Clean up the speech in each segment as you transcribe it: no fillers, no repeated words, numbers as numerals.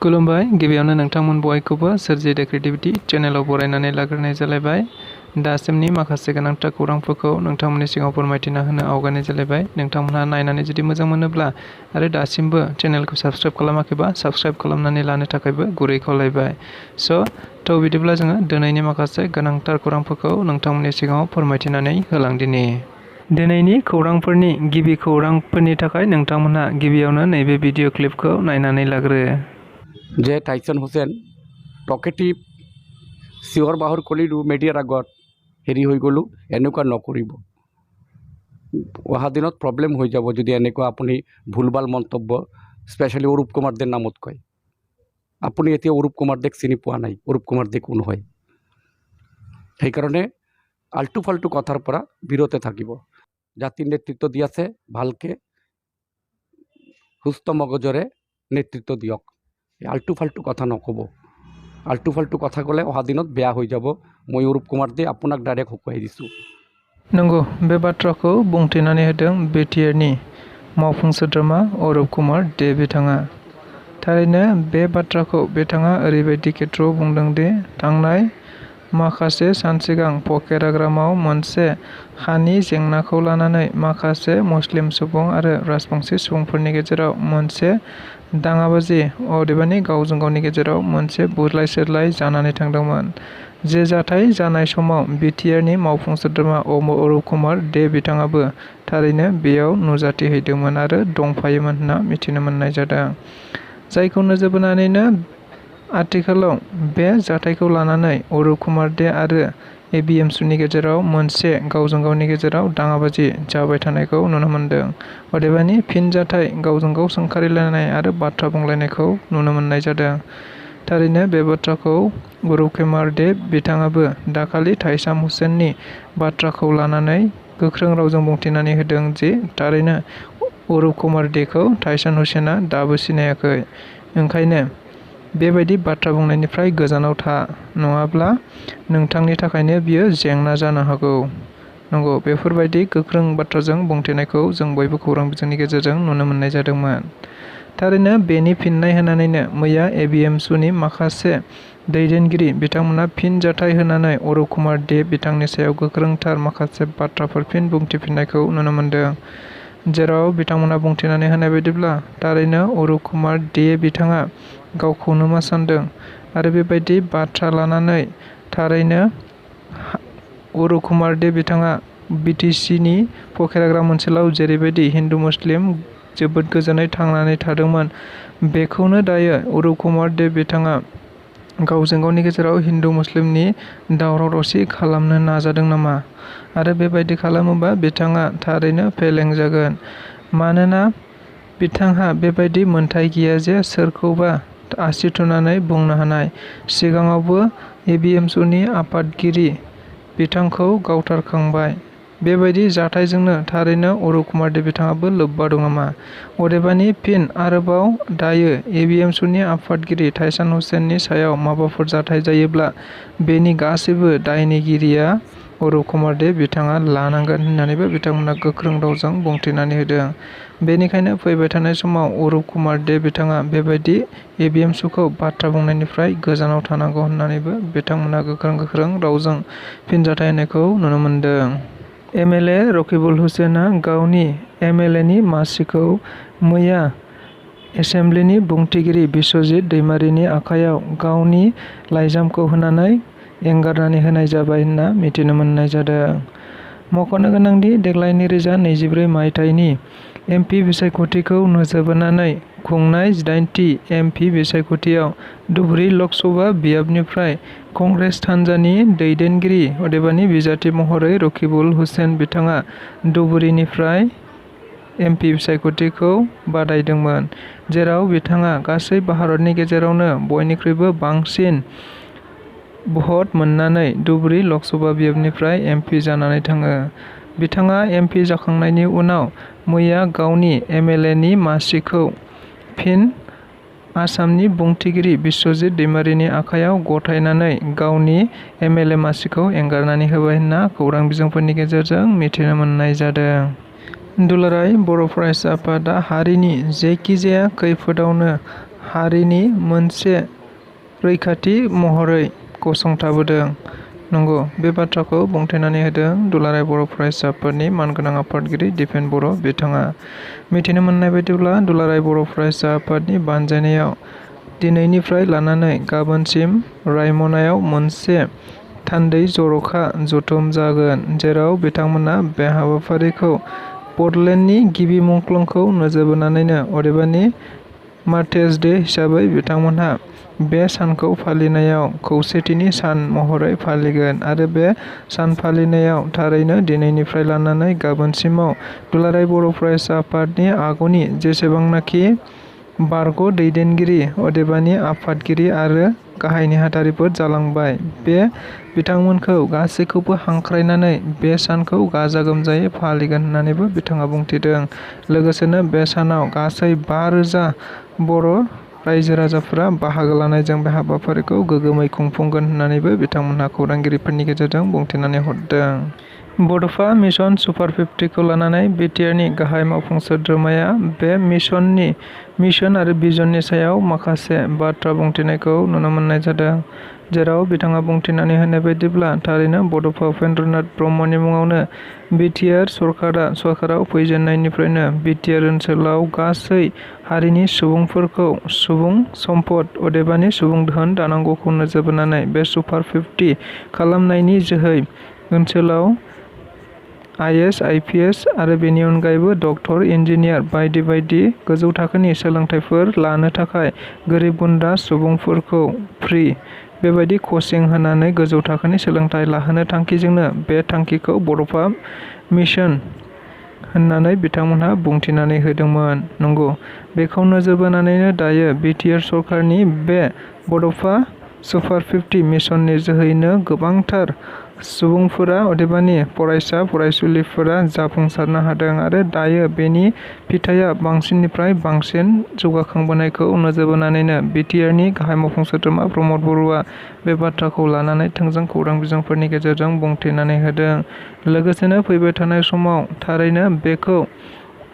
खुलुमबाय गिबियावनो नोंथांमोन बयखौबो सोरजि द क्रिएटिविटी चेनेलाव बरायनानै लाग्रोनाय जालायबाय। दासिमनि माखासे गोनांथार खौरांफोरखौ नोंथांमोननि सिगाङाव फोरमायथिना होनो आवगायनाय जालायबाय। नोंथांमोनहा नायनानै जुदि मोजां मोनोब्ला आरो दासिमबो चेनेलखौ साबस्क्राइब खालामाखैबा साबस्क्राइब खालामनानै लानो थाखायबो गुरै खावलायबाय। थ' बिदिब्ला जोङो दिनैनि माखासे गोनांथार खौरांफोरखौ नोंथांमोननि सिगाङाव फोरमायथिनानै होलांदिनि। दिनैनि खौरांफोरनि गिबि खौरांफोरनि थाखाय नोंथांमोनहा गिबियावनो नैबे भिडिअ क्लिपखौ नायनानै लाग्रो। যে টাইসন হুসেন টকেটিভ চিঞৰ বাহৰ কলিলো মিডিয়াৰ আগত হেৰি হৈ গ'লোঁ, এনেকুৱা নকৰিব। অহা দিনত প্ৰব্লেম হৈ যাব যদি এনেকুৱা আপুনি ভুলভাল মন্তব্য স্পেচিয়েলি অৰূপ কুমাৰ দেৰ নামত কয়। আপুনি এতিয়া অৰূপ কুমাৰ দেক চিনি পোৱা নাই, অৰূপ কুমাৰ দে কোন হয়। সেইকাৰণে আল্টু ফাল্টু কথাৰ পৰা বিৰতে থাকিব। জাতিৰ নেতৃত্ব দি আছে, ভালকৈ সুস্থ মগজৰে নেতৃত্ব দিয়ক। আল্টু ফাল্টু কথা নক'ব। আল্টু ফাল্টু কথা ক'লে অহা দিনত বেয়া হৈ যাব। মই অৰূপ কুমাৰ দে আপোনাক ডাইৰেক্ট हुकुआइ दिसु। नंगौ, बे बाथ्राखौ बुंथिनानै होदों BTR नि मावफुं सोद्रोमा अरूप कुमार दे बिथाङा। थारैनो बे बाथ्राखौ बिथाङा ओरैबायदि खेत्रआव बुंदों दि थांनाय माखासे सान सिगां पकेराग्रामाव मोनसे हानि जेंनाखौ लानानै माखासे मुस्लिम सुबुं आरो राजबंशी सुबुंफोरनि गेजेराव मोनसे दाङाबाजि अदेबानि गावजों गावनि गेजेराव मोनसे बुलाय सोलाय जानानै थांदोंमोन। जे जाथाय जानाय समाव BTR नि मावफुं सोद्रोमा अरूप कुमार दे बिथाङाबो थारैनो बेयाव नुजाथिहैदोंमोन आरो दंफायोमोन होनना मिथिनो मोननाय जादों। जायखौ नोजोर बोनानैनो आथिखालाव बे जाथायखौ लानानै अरूप कुमार दे आरो ABMSU नि गेजेराव मोनसे गावजों गावनि गेजेराव दाङाबाजि जाबाय थानायखौ नुनो मोनदों। अदेबानि फिनजाथाय गावजों गाव सोंखारिलायनाय आरो बाथ्रा बुंलायनायखौ नुनो मोननाय जादों। थारैनो बे बाथ्राखौ अरूप कुमार दे बिथाङाबो दाखालि टाइसन हुसैननि बाथ्राखौ लानानै गोख्रों रावजों बुंथिनानै होदों जि थारैनो अरूप कुमार देखौ टाइसन हुसैना दाबो सिनायाखै। ओंखायनो बेबायदि बाथ्रा बुंनायनिफ्राय गोजानाव था, नङाब्ला नोंथांनि थाखायनो बियो जेंना जानो हागौ। नंगौ, बेफोरबायदि गोख्रों बाथ्राजों बुंथिनायखौ जों बयबो खौरां बिजोंनि गेजेरजों नुनो मोननाय जादोंमोन। थारैनो बेनि फिननाय होनानैनो मैया ABMSU नि माखासे दैदेनगिरि बिथांमोना फिन जाथाय होनानै अरूप कुमार दे बिथांनि सायाव गोख्रोंथार माखासे बाथ्राफोर फिन बुंथिफिननायखौ नुनो मोनदों। जेराव बिथांमोना बुंथिनानै होनाय बायदिब्ला थारैनो अरूप कुमार दे बिथाङा गावखौनो मा सानदों आरो बेबायदि बाथ्रा लानानै थारैनो अरूप कुमार दे बिथाङा BTC नि पकेराग्राम ओनसोलाव जेरैबायदि हिन्दु मुस्लिम जोबोद गोजोनै थांनानै थादोंमोन, बेखौनो दायो अरूप कुमार दे बिथाङा गावजों गावनि गेजेराव हिन्दु मुस्लिमनि दावराव दावसि खालामनो नाजादों नामा? आरो बेबायदि खालामोबा बिथाङा थारैनो फेलें जागोन। मानोना बिथांहा बेबायदि मोन्थाय गैया जे सोरखौबा आसि थुनानै बुंनो हानाय। सिगाङावबो ABMSU नि आफादगिरि बिथांखौ गावथारखांबाय। बेबायदि जाथायजोंनो थारैनो अरूप कुमार दे बिथाङाबो लोब्बा दं नामा? अदेबानि फिन आरोबाव दायो ABMSU नि आफादगिरि टाइसन हुसैननि सायाव माबाफोर जाथाय जायोब्ला बेनि गासैबो दायनिगिरिया अरूप कुमार दे बिथाङा लानांगोन होननानैबो बिथांमोना गोख्रों रावजों बुंथिनानै होदों। बेनिखायनो फैबाय थानाय समाव अरूप कुमार दे बिथाङा बेबायदि ABMSU खौ बाथ्रा बुंनायनिफ्राय गोजानाव थानांगौ होननानैबो बिथांमोना गोख्रों रावजों फिनजाथाय होनायखौ नुनो मोनदों। MLA रकिबुल हुसैना गावनि MLA नि मासिखौ मैया एसेमब्लिनि बुंथिगिरि बिस्वजित दैमारिनि आखायाव गावनि लाइजामखौ होनानै एंगारनानै होनाय जाबाय होनना मिथिनो मोननाय जादों। मख'नो गोनांदि देग्लाय 2024 मायथाइनि MP बिसायख'थिखौ नोजोर बोनानै खुंनाय 18थि MP बिसायख'थियाव धुबुरी लक सभा बियाबनिफ्राय कंग्रेस हान्जानि दैदेनगिरि अदेबानि बिजाथि महरै रकिबुल हुसैन बिथाङा धुबुरीनिफ्राय MP बिसायख'थिखौ बादायदोंमोन, जेराव बिथाङा गासै भारतनि गेजेरावनो बयनिख्रुइबो बांसिन भट मोननानै धुबुरी लक सभा बियाबनिफ्राय MP जानानै थाङो। बिथाङा MP जाखांनायनि उनाव मैया गावनि MLA नि मासिखौ फिन आसामनि बुंथिगिरि बिस्वजित दैमारिनि आखायाव गथायनानै गावनि MLA मासिखौ एंगारनानै होबाय होनना खौरां बिजोंफोरनि गेजेरजों मिथिनो मोननाय जादों। दुलाराय बर' फरायसा आफादा हारिनि जेखि जाया खैफोदावनो हारिनि मोनसे रैखाथि महरै गसंथाबोदों। नंगौ, बे बाथ्राखौ बुंथिनानै होदों दुलाराय बर' फरायसा आफादनि मानगोनां आफादगिरि दिपेन बर' बिथाङा। मिथिनो मोननाय बायदिब्ला दुलाराय बर' फरायसा आफादनि बानजायनायाव दिनैनिफ्राय लानानै गाबोनसिम रायमनायाव मोनसे थान्दै जर'खा जथुम जागोन, जेराव बिथांमोना बे हाबाफारिखौ बड'लेण्डनि गिबि मुंख्लंखौ नोजोर बोनानैनो अदेबानि मार्टेस डे हिसाबै बिथांमोनहा बे सानखौ फालिनायाव खौसेथिनि सान महरै फालिगोन आरो बे सान फालिनायाव थारैनो दिनैनिफ्राय लानानै गाबोनसिमाव दुलाराय बर' फरायसा आफादनि आगुनि जेसेबांनाखि बारग' दैदेनगिरि अदेबानि आफादगिरि आरो गाहाय नेहाथारिफोर जालांबाय, बे बिथांमोनखौ गासैखौबो हांख्रायनानै बे सानखौ गाजा गोमजायै फालिगोन होननानैबो बिथाङा बुंथिदों। लोगोसेनो बे सानाव गासै 5,000 बर' रायजो राजाफोरा बाहागो लानायजों बे हाबाफारिखौ गोगोमै खुंफुंगोन होननानैबो बिथांमोनहा खौरांगिरिफोरनि गेजेरजों बुंथिनानै हरदों। बड'फा मिशन सुपार 50खौ लानानै BTRनि गाहाय मावफुं सोद्रोमाया बे मिशन आरो भिजननि सायाव माखासे बाथ्रा बुंथिनायखौ नुनो मोननाय जादों, जेराव बिथाङा बुंथिनानै होनाय बायदिब्ला थारैनो बड'फा उपेन्द्रनाथ ब्रह्मनि मुङावनो BTR सरकाराव फैजेननायनिफ्रायनो BTR ओनसोलाव गासै हारिनि सुबुंफोरखौ सुबुं सम्पद अदेबानि सुबुं धोन दानांगौखौ नोजोर बोनानै बे सुपार 50 खालामनायनि जोहै ओनसोलाव IAS, IPS आरो बेनि अनगायैबो डक्टर, इन्जिनियार बायदि बायदि गोजौ थाखोनि सोलोंथाइफोर लानो थाखाय गोरिब गुन्द्रा सुबुंफोरखौ फ्रि बेबायदि कचिं होनानै गोजौ थाखोनि सोलोंथाइ लाहोनो थांखिजोंनो बे थांखिखौ बड'फा मिशन होननानै बिथांमोनहा बुंथिनानै होदोंमोन। नंगौ, बेखौ नोजोर बोनानैनो दायो BTR सरकारनि बे बड'फा सुपार 50 मिशननि जोहैनो गोबांथार सुबुंफोरा अदेबानि फरायसा फरायसुलिफोरा जाफुंसारनो हादों आरो दायो बेनि फिथाइया बांसिननिफ्राय बांसिन जौगाखांबोनायखौ नोजोर बोनानैनो BTRनि गाहाय मावफुं सोद्रोमा प्रमद बर'आ बे बाथ्राखौ लानानै थोंजों खौरां बिजोंफोरनि गेजेरजों बुंथिनानै होदों। लोगोसेनो फैबाय थानाय समाव थारैनो बेखौ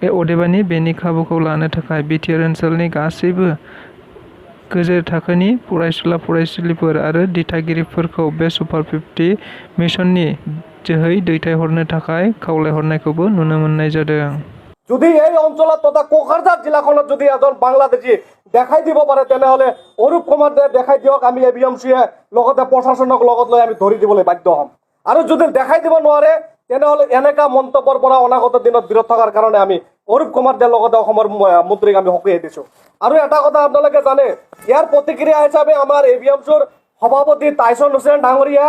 अदेबानि बेनि खाबुखौ लानो थाखाय BTR ओनसोलनि गासैबो गेजेर थाखोनि फरायसुला फरायसुलिफोर आरो दिथागिरिफोरखौ बे सुपार 50 मिशननि जोहै दैथायहरनो थाखाय खावलायहरनायखौबो नुनो मोननाय जादों। যদি এই অঞ্চলত তথা কোকৰাঝাৰ জিলাখনত যদি এজন বাংলাদেশী দেখাই দিব পাৰে, তেনেহ'লে অৰূপ কুমাৰ দে দেখাই দিয়ক, আমি ABMSUয়ে লগতে প্ৰশাসনক লগত লৈ আমি ধৰি দিবলৈ বাধ্য হ'ম। আৰু যদি দেখাই দিব নোৱাৰে, তেনেহ'লে এনেকা মন্তব্যৰ পৰা অনাগত দিনত বিৰত থকাৰ কাৰণে আমি অৰূপ কুমাৰ দেৰ লগতে অসমৰ মন্ত্ৰীক আমি সকীয়াই দিছোঁ। আৰু এটা কথা আপোনালোকে জানে, ইয়াৰ প্ৰতিক্ৰিয়া হিচাপে আমাৰ ABMSUৰ সভাপতি টাইছন হুছেইন ডাঙৰীয়া,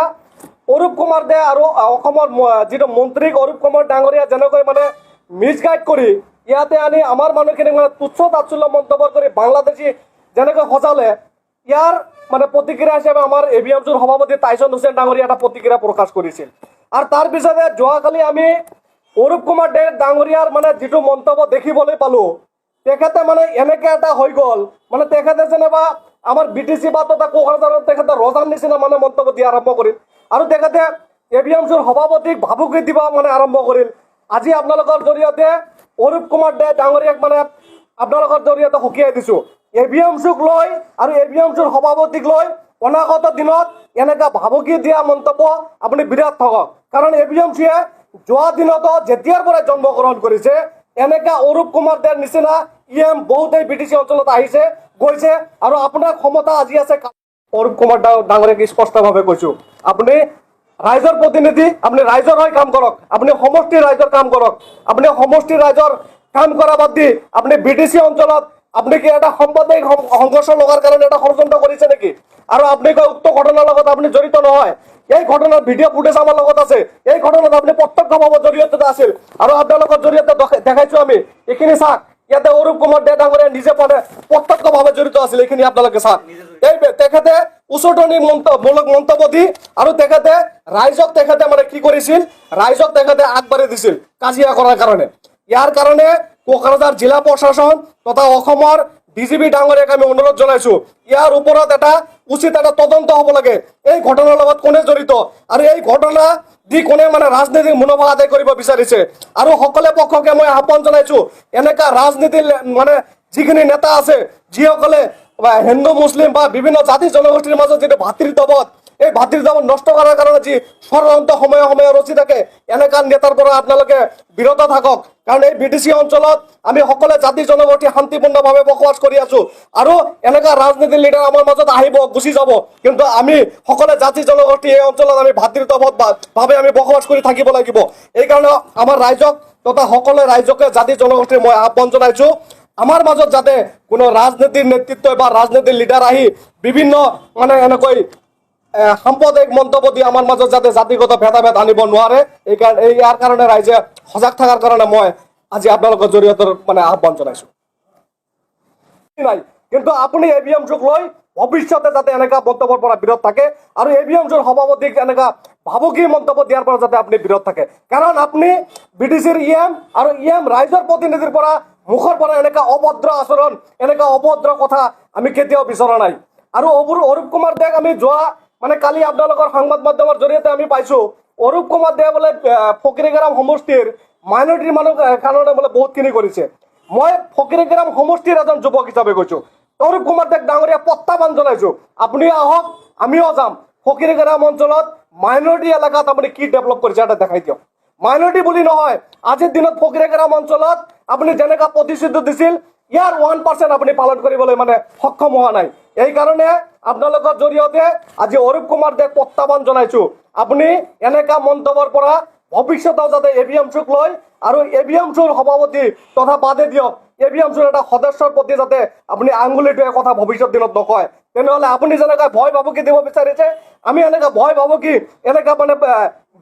অৰূপ কুমাৰ দে আৰু অসমৰ যিটো মন্ত্ৰীক অৰূপ কুমাৰ ডাঙৰীয়া যেনেকৈ মানে মিছগাইড কৰি ইয়াতে আনি আমাৰ মানুহখিনিক মানে তুচ্ছ তাচ্ছল্য মন্তব্য কৰি বাংলাদেশী যেনেকৈ সজালে, ইয়াৰ মানে প্ৰতিক্ৰিয়া হিচাপে আমাৰ ABMSUৰ সভাপতি টাইছন হুছেইন ডাঙৰীয়া এটা প্ৰতিক্ৰিয়া প্ৰকাশ কৰিছিল। আৰু তাৰ পিছতে যোৱাকালি আমি অৰূপ কুমাৰ দে ডাঙৰীয়াৰ মানে যিটো মন্তব্য দেখিবলৈ পালোঁ, তেখেতে মানে এনেকৈ এটা হৈ গ'ল, মানে তেখেতে যেনিবা আমাৰ BTC বা তথা কোকৰাঝাৰত তেখেতে ৰজাৰ নিচিনা মানে মন্তব্য দিয়া আৰম্ভ কৰিল আৰু তেখেতে ABMSUৰ সভাপতিক ভাবুকি দিব মানে আৰম্ভ কৰিল। আজি আপোনালোকৰ জৰিয়তে অৰূপ কুমাৰ দে ডাঙৰীয়াক মানে আপোনালোকৰ জৰিয়তে সকীয়াই দিছোঁ। ABMSUক লৈ আৰু ABMSUৰ সভাপতিক লৈ অনাগত দিনত এনেকুৱা ভাবুকি দিয়া মন্তব্য আপুনি বিৰাট থাকক, কাৰণ ABMSUয়ে যোৱা দিনতো যেতিয়াৰ পৰাই জন্মগ্ৰহণ কৰিছে এনেকুৱা অৰূপ কুমাৰ দেৰ নিচিনা EM বহুতেই BTC অঞ্চলত আহিছে গৈছে আৰু আপোনাৰ ক্ষমতা আজি আছে। অৰূপ কুমাৰ ডাঙৰীয়াক স্পষ্টভাৱে কৈছোঁ, আপুনি ৰাইজৰ প্ৰতিনিধি, আপুনি ৰাইজৰ হৈ কাম কৰক, আপুনি সমষ্টিৰ ৰাইজৰ কাম কৰক। আপুনি সমষ্টিৰ ৰাইজৰ কাম কৰা বাদ দি আপুনি BTC অঞ্চলত আপুনি কি এটা সাম্প্ৰদায়িক সংঘৰ্ষ লগাৰ কাৰণে এটা ষড়যন্ত্ৰ কৰিছে নেকি? আৰু আপুনি কয় উক্ত ঘটনাৰ লগত আপুনি জড়িত নহয়। এই ঘটনাৰ ভিডিঅ' ফুটেজ আমাৰ লগত আছে, এই ঘটনাত আপুনি প্ৰত্যক্ষভাৱে জড়িত আছিল আৰু আপোনালোকৰ জৰিয়তে দেখাইছোঁ আমি। এইখিনি চাওক, ইয়াতে অৰূপ কুমাৰ দে ডাঙৰীয়া নিজে মানে প্ৰত্যক্ষভাৱে জড়িত আছিল, এইখিনি আপোনালোকে চাওক। এই তেখেতে উচতনিমূলক মন্তব্য দি আৰু তেখেতে ৰাইজক তেখেতে মানে কি কৰিছিল, ৰাইজক তেখেতে আগবাঢ়ি দিছিল কাজিয়া কৰাৰ কাৰণে। ইয়াৰ কাৰণে কোকৰাঝাৰ জিলা প্ৰশাসন তথা অসমৰ DGP ডাঙৰীয়াক আমি অনুৰোধ জনাইছোঁ, ইয়াৰ ওপৰত এটা উচিত এটা তদন্ত হ'ব লাগে। এই ঘটনাৰ লগত কোনে জড়িত আৰু এই ঘটনা দি কোনে মানে ৰাজনীতিক মুনাফা আদায় কৰিব বিচাৰিছে। আৰু সকলো পক্ষকে মই আহ্বান জনাইছোঁ, এনেকুৱা ৰাজনীতিৰ মানে যিখিনি নেতা আছে যিসকলে বা হিন্দু মুসলিম বা বিভিন্ন জাতি জনগোষ্ঠীৰ মাজত যিটো ভাতৃত্ববোধ, এই ভাতৃত্ববোধ নষ্ট কৰাৰ কাৰণে যি ষড়যন্ত্ৰ সময়ে সময়ে ৰচি থাকে, এনেকুৱা নেতাৰ পৰা আপোনালোকে বিৰত থাকক। কাৰণ এই BTC অঞ্চলত আমি সকলোৱে জাতি জনগোষ্ঠী শান্তিপূৰ্ণভাৱে বসবাস কৰি আছো, আৰু এনেকুৱা ৰাজনীতিৰ লিডাৰ আমাৰ মাজত আহিব গুচি যাব, কিন্তু আমি সকলোৱে জাতি জনগোষ্ঠী এই অঞ্চলত আমি ভাতৃত্ববোধ ভাৱে আমি বসবাস কৰি থাকিব লাগিব। এইকাৰণে আমাৰ ৰাইজক তথা সকলো ৰাইজকে জাতি জনগোষ্ঠীৰ মই আহ্বান জনাইছো, আমাৰ মাজত যাতে কোনো ৰাজনীতিৰ নেতৃত্ব বা ৰাজনীতিৰ লিডাৰ আহি বিভিন্ন মানে এনেকৈ সাম্প্ৰদায়িক মন্তব্য দি আমাৰ মাজত যাতে জাতিগত ভেদাভেদ আনিব নোৱাৰে। ইয়াৰ কাৰণে ৰাইজে সজাগ থকাৰ কাৰণে মই আজি আপোনালোকৰ জৰিয়তে মানে আহ্বান জনাইছো। নাই, কিন্তু আপুনি ABMSUক লৈ ভৱিষ্যতে যাতে এনেকুৱা মন্তব্যৰ পৰা বিৰত থাকে, আৰু ABMSUৰ সভাপতিক এনেকুৱা ভাবুকি মন্তব্য দিয়াৰ পৰা যাতে আপুনি বিৰত থাকে। কাৰণ আপুনি BTCৰ EM আৰু EM ৰাইজৰ প্ৰতিনিধিৰ পৰা মুখৰ পৰা এনেকুৱা অভদ্ৰ আচৰণ, এনেকুৱা অভদ্ৰ কথা আমি কেতিয়াও বিচৰা নাই। আৰু অৰূপ কুমাৰ দেক আমি যোৱা মানে কালি আপোনালোকৰ সংবাদ মাধ্যমৰ জৰিয়তে আমি পাইছো, অৰূপ কুমাৰ দে বোলে ফকিৰিগ্ৰাম সমষ্টিৰ মাইনৰিটিৰ মানুহ কাৰণে বোলে বহুতখিনি কৰিছে। মই ফকিৰিগ্ৰাম সমষ্টিৰ এজন যুৱক হিচাপে কৈছো, অৰূপ কুমাৰ দেক ডাঙৰীয়া প্ৰত্যাহ্বান জনাইছো, আপুনি আহক, আমিও যাম। ফকিৰিগ্ৰাম অঞ্চলত মাইনৰিটি এলেকাত আপুনি কি ডেভেলপ কৰিছে এটা দেখাই দিয়ক। মাইনৰিটি বুলি নহয়, আজিৰ দিনত ফকিৰিগ্ৰাম অঞ্চলত আপুনি যেনেকুৱা প্ৰতিশ্ৰুতি দিছিল, ইয়াৰ 1% আপুনি পালন কৰিবলৈ মানে সক্ষম হোৱা নাই। এই কাৰণে আপোনালোকৰ জৰিয়তে আজি অৰূপ কুমাৰ দেক প্ৰত্যাহ্বান জনাইছো, আপুনি এনেকুৱা মন্তব্যৰ পৰা ভৱিষ্যতেও যাতে ABMSUক লৈ আৰু ABMSUৰ সভাপতি তথা বাদে দিয়ক, ABMSUৰ এটা সদস্যৰ প্ৰতি যাতে আপুনি আঙুলিটোৱে কথা ভৱিষ্যত দিনত নকয়। তেনেহ'লে আপুনি যেনেকৈ ভয় ভাবুকি দিব বিচাৰিছে, আমি এনেকুৱা ভয় ভাবুকি এনেকুৱা মানে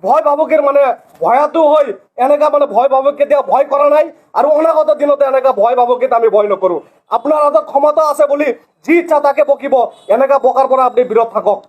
ভয় ভাবুকিৰ মানে ভয়াতু হৈ এনেকুৱা মানে ভয় ভাবুকি কেতিয়াও ভয় কৰা নাই, আৰু অনাগত দিনতে এনেকুৱা ভয় ভাবুকিত আমি ভয় নকৰো। আপোনাৰ হাতত ক্ষমতা আছে বুলি যি ইচ্ছা তাকে বকিব, এনেকুৱা বকাৰ পৰা আপুনি বিৰত থাকক।